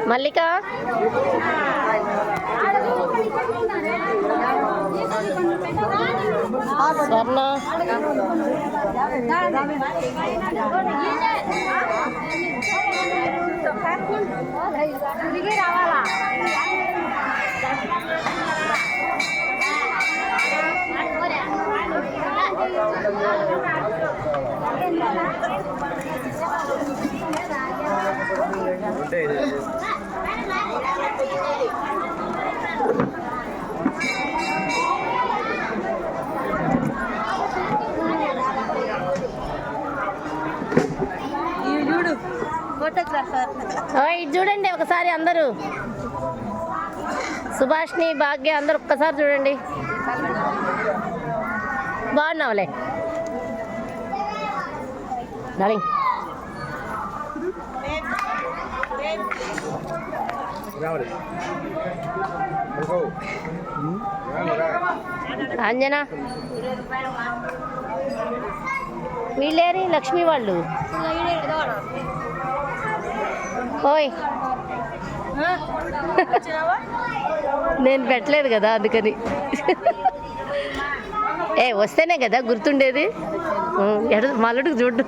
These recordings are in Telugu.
మల్లిక స్వర్ణ రావాలా ఇది చూడండి ఒకసారి అందరూ సుభాష్ని భాగ్య అందరూ ఒక్కసారి చూడండి బాగున్నావులే డార్లింగ్ అంజనా వీళ్ళేరి లక్ష్మి వాళ్ళు ఓయ్ నేను పెట్టలేదు కదా అందుకని వస్తేనే కదా గుర్తుండేది మల్లడికి చూడు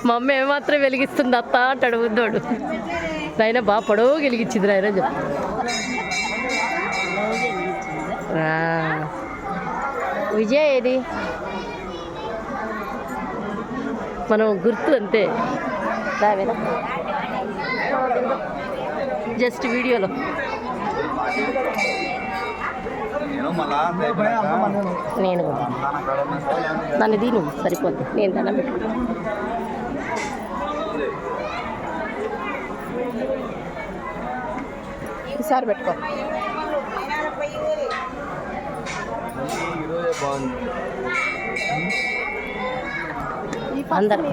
మా అమ్మ ఏమాత్రం వెలిగిస్తుంది అత్త అంటాడు ముద్దోడు నాయన బాగా పొడవు వెలిగించింది నాయన చెప్పు విజయ ఏది మనం గుర్తు అంతే రావేనా జస్ట్ వీడియోలో నేను దాన్ని దీని సరిపోద్ది నేను దండం పెట్టు ఈసారి పెట్టుకో అందరూ